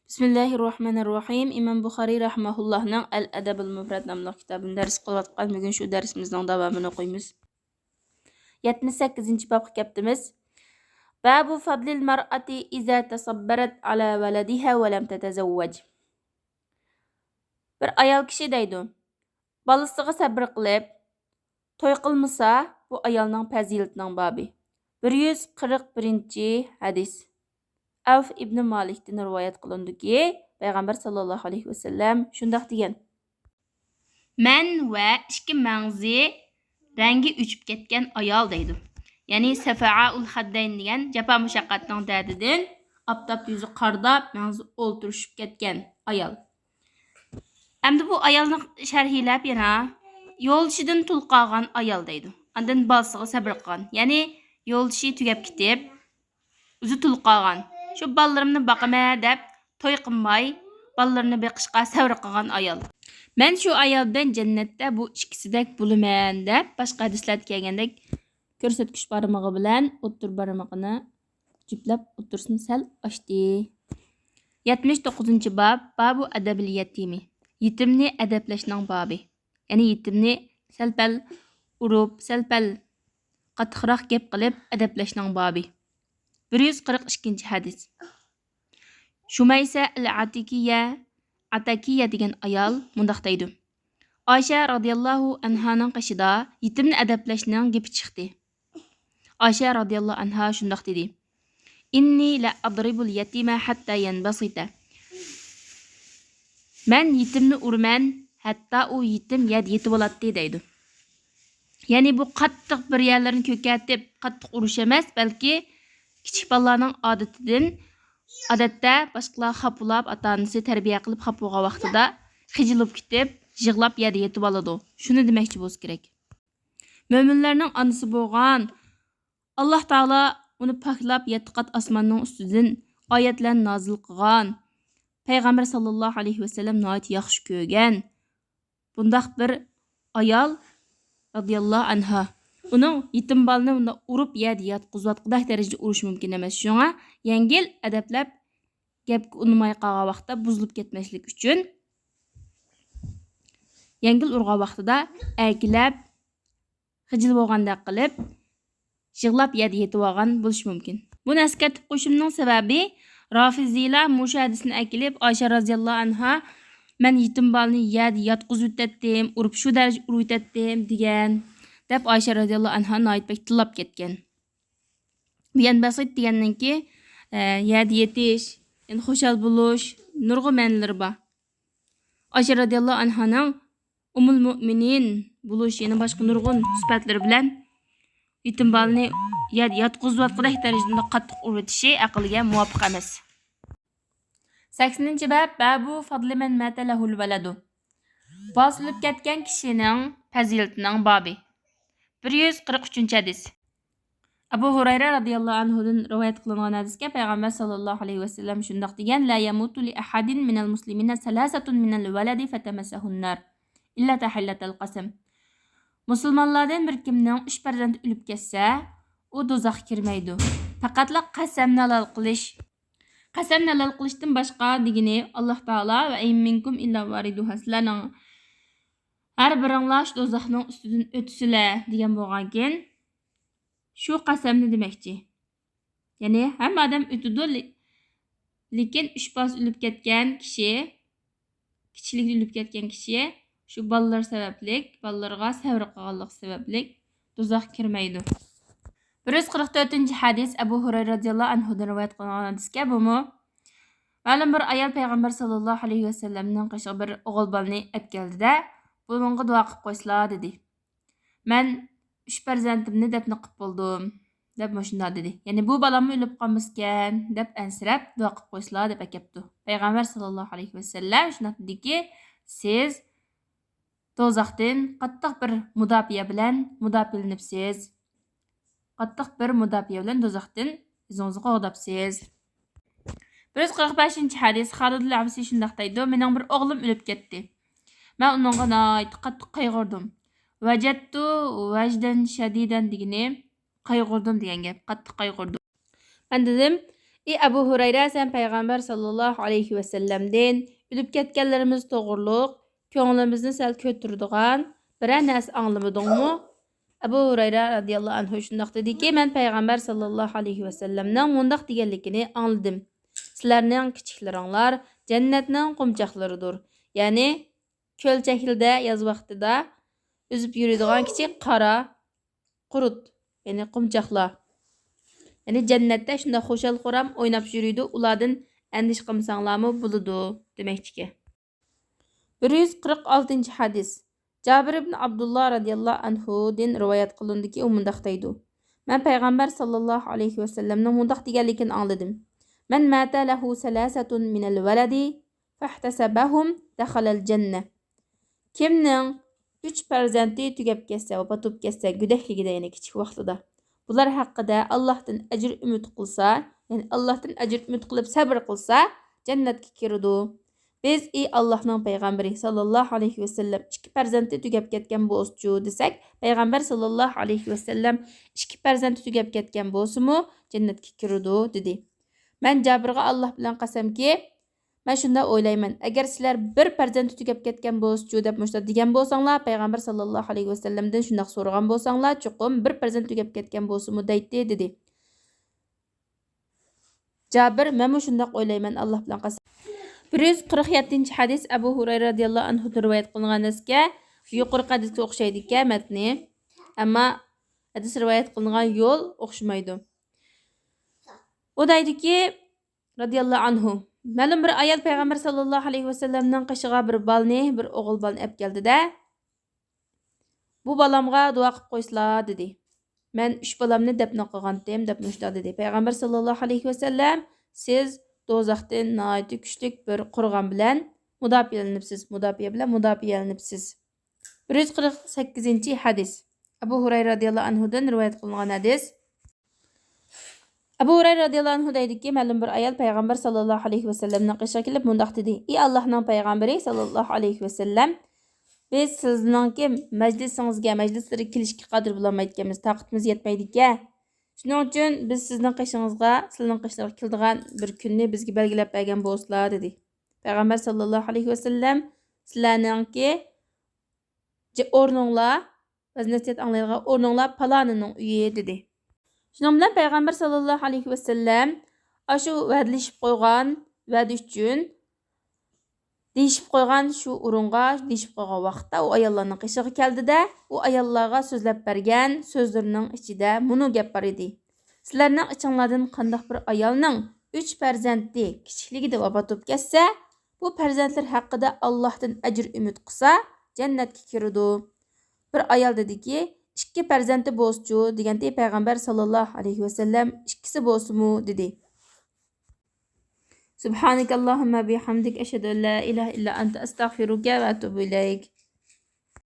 Bismillahirrahmanirrahim. İmam Buxoriy rahimahullohning Al-Adabul Mufrad nomli kitobini dars qilayotgan. Bugun shu darsimizning davomini o'qiymiz. 78-babga kelibmiz. Babu fadlil mar'ati iza tasabbarat ala waladiha wa lam tatazawwaj. Bir ayol kishi deydi. Balasiga sabr qilib, to'y qilmasa, bu ayolning fazilatining babi. 141-hadis. Avf ibn Malik'ten rivayet qılındı ki, Peygamber sallallahu aleyhi ve sellem şundaq degan. Men ve iki mağzi rengi uçup ketken ayal deydi. Yani sefa'ul haddayn degan japa mushaqqatning dadidan aptap yüzü qardab mağzi o'ltirishib ketken ayal. Endi bu ayalni sharhilab yana yo'lshidan tulqagan ayal deydi. Andan balasiga sabr qilgan. Yani yo'lshi tugab ketib, o'zi tulqagan. Şu ballarımni baqaman deb to'y qilmay, ballarni beqishga sabr qilgan ayol. Men shu ayol bilan jannatda bu ikkisidek bo'laman deb boshqa hadislarda kelgandek ko'rsatkich barmog'i bilan o'ttir barmog'ini juplab o'ttirsini sal ochdi. 79-bab babu adabil yatimi. Yetimni adablashning babi. Ya'ni yetimni salpal urib, salpal qattiqroq gap qilib adablashning babi. 142 hadis. Shumaysa al-Atakiya degan ayol mundaq deydi. Aysha radhiyallohu anhaning qishida yetimni adablashning gapi chiqdi. Aysha radhiyallohu anha shundaq dedi. Inni la adribul yatima hatta yanbasita. Men yetimni urman, hatta u yetim yetib oladi deydi. Ya'ni bu qattiq bir yerlarni ko'katib, qattiq urish emas, balki kichik balalarning odatda boshqalar xapulab, ota-onasi tarbiya qilib xapuga vaqtida xijilib ketib, yig'lab yerda yetib oladi. Shuni demoqchi bo'lsa kerak. Mo'minlarning onasi bo'lgan Alloh taolo uni poklab, yetqat osmonning ustidan oyatlarni nozil qilgan. Payg'ambar sallallohu alayhi vasallam nihoyat yaxshi ko'rgan. Bundaq bir ayol radhiyallohu anha. Uning yetim balani urib yerda yotqizayotgan darajada urish mumkin emas. Shunga yengil adablab gapga unmay qolgan vaqtda buzilib ketmaslik uchun yengil urgan vaqtida akilab xijil bo'lgandek qilib yig'lab yerda yetib olgan bo'lish mumkin. Buni eslatib qo'yishimning sababi Rafiziylar mushu hadisni akilib Oysha radhiyallohu anha men yetim balani yerda yotqizib o'tdim, urib shu darajada urib o'tdim degan deb Oysha radhiyallohu anha noyitbek tillab ketgan. Bu yan basit degandan ki yerda yetish, endi xushal bo'lish, nurg'un ma'nolari bor. Oysha radhiyallohu anhaning umul mu'minin bo'lish, yana boshqa nurg'un sifatlari bilan yetim balani yerda yotqizayotgan darajada qattiq urib o'tishi aqlga muvofiq emas. 80-bab babu fadli man mata lahul waladu. Bosilib ketgan kishining fazilatining babi. 143 hadis. Abu Hurayra radhiyallohu anhudan rivoyat qilingan hadisga Payg'ambar sallallohu alayhi vasallam shundaq degan: "La yamutu li ahadin minal muslimina salasatun minal waladi fatamassahun nar illa tahillatal qasam." Musulmonlardan bir kimning 3 farzandi o'lib ketsa, u do'zaxga kirmaydi. Faqatla qasamni halol qilish. Qasamni halol qilishdan boshqa degani Alloh taolo va minkum illa wariduha sizlarning har biringlar shu do'zaxning ustidan o'tsizlar degan bo'lgankin, shu qasamni demoqchi. Ya'ni hamma odam o'tadi, lekin 3 bos o'lib ketgan kishi, kichiklikda o'lib ketgan kishi shu bolalar sababli, bolalarga sabr qilganlik sababli do'zaxga kirmaydi. 144-hadis Abu Hurayra radhiyallohu anhudan rivoyat qilingan hadisga bumi ma'lum bir ayol Payg'ambar sallallohu alayhi vasallamning qishig'i bir o'g'il bolani olib keldida, bunga duo qilib qo'ysizlar dedi. Men 3 farzandimni dafn qilib bo'ldim deb shunday dedi. Ya'ni bu balamni o'lib qolmaskan deb ansirab duo qilib qo'ysizlar deb aytibdi. Payg'ambar sallallohu alayhi vasallam shunday dediki, siz do'zaxdan qattiq bir mudofiya bilan mudofilanibsiz. Qattiq bir mudofiya bilan do'zaxdan o'zingizni qo'g'dabsiz. 145-hadis Xolid al-Absi shundaq deydi: "Mening bir o'g'lim o'lib ketdi. Men uningga qattiq qayg'urdim. Vajadtu vajdan shadidan degani qayg'urdim degan gap. Qattiq qayg'urdim. Men dedim, Abu Hurayra, sen Peygamber sallallahu aleyhi ve sellem'den ölüp ketkenlerimiz doğruluk, köңlimizni sel kötürdigan biror narsa anglamadingmi? Abu Hurayra radıyallahu anh shundoq dediki, men Peygamber sallallahu aleyhi ve sellem'ning mundaq deganligini angladim. Sizlarning kichiklaringlar jannatning qumchoqlaridir. Ya'ni ko'lchakilda yoz vaqtida üzüp yuradigan kichik qora qurut, ya'ni qumchoqlar. Yani cennette şunda xoşal xoram oynap yürüydü. Ulardan endiş qilmasanglarmı buludu demekçi. 146 hadis. Cabir ibn Abdullah radıyallahu anhu'dan rivayet qılındı ki o mundaq deydi. Men Peygamber sallallahu aleyhi ve sellem'nin mundaq deganligini angladim. Men mata lahu salasatun minal waladi fahtasabahum dakhalal cenneh. Kimning 3 farzandi tugab ketsa, vafot ketsa, güdekligida yana kichik vaqtida. Bular haqida Allah'tan ecir ümit qilsa, yani Allah'tan ecir ümit qilib sabr qilsa, jannatga kiradi. Biz Allah'ның payg'ambari sallallohu alayhi va sallam 2 farzandi tugab ketgan bo'lsa desak, payg'ambar sallallohu alayhi va sallam 2 farzandi tugab ketgan bo'lsa-mu, jannatga kiradi dedi. Men Jabirga Alloh bilan qasamki, men shunda o'ylayman, agar sizlar bir farzandi tugab ketgan bo'lsa deb mushta degan bo'lsanglar, payg'ambar sallallohu alayhi va sallamdan shunday so'ragan bo'lsanglar, chuqum bir farzand tugab ketgan bo'lsa-mu deydi dedi. Jabir, men shunday o'ylayman, Alloh bilan qasam. 147 hadis Abu Hurayra radıyallahu anhu rivoyat qilingan hadisga yuqorqi hadisga o'xshaydi ekan matni, ammo hadis rivoyat qilingan yo'l o'xshamaydi. O deydiki radıyallahu anhu, ma'lum bir ayol payg'ambar sallallohu alayhi va sallamning qishig'a bir balni, bir o'g'il balni olib keldi-da, bu balamga duo qilib qo'ysizlar dedi. Men 3 balamni dafn qilgandim deb mushta dedi. Payg'ambar sallallohu alayhi va sallam, siz do'zaxdan nihoyatda kuchli bir qurg'on bilan mudofialanibsiz. 148 hadis. Abu Hurayra radıyallahu anhudan rivoyat qilingan hadis. Abu Hurayra radıyallahu anhu deydiki, ma'lum bir ayol payg'ambar sallallohu alayhi va sallamning qishiga kelib mundaq dedi: "Ey Allohning payg'ambari sallallohu alayhi va sallam, biz sizningki majlisingizga, majlislariga kelishga qodir bo'lmayotganmiz, taqatimiz yetmaydi-ku. Shuning uchun biz sizning qishingizga, sizning qishingizga keladigan bir kunni bizga belgilab bergan bo'lsizlar" dedi. Payg'ambar sallallohu alayhi va sallam, sizlarningki o'rninglar, biz nasihat anglaydigan o'rninglar palonining uyi dedi. Şunun bilan Peygamber sallallahu aleyhi ve sellem aşu vədləşib qoyğan vəd üçün deyişib qoyğan şu urunğa, deyişib qoyğan vaqtda o ayollarning qishiga keldi-də, o ayollarga sözləb bergan sözlərinin içində bunu gap bar idi. Sizlərning içinglardan qandaq bir ayolning 3 farzandi kichikligida vafot etib ketsa, bu farzandlar haqida Allohdan ajr umid qilsa, jannatga kiradi. Bir ayol dediki, 2 farzandi bo'lsa deganda payg'ambar sallallohu alayhi va sallam ikkisi bo'lsa-mu dedi. Subhanakallahumma bihamdik ashhadu an la ilaha illa anta astaghfiruka va atubu ilayk.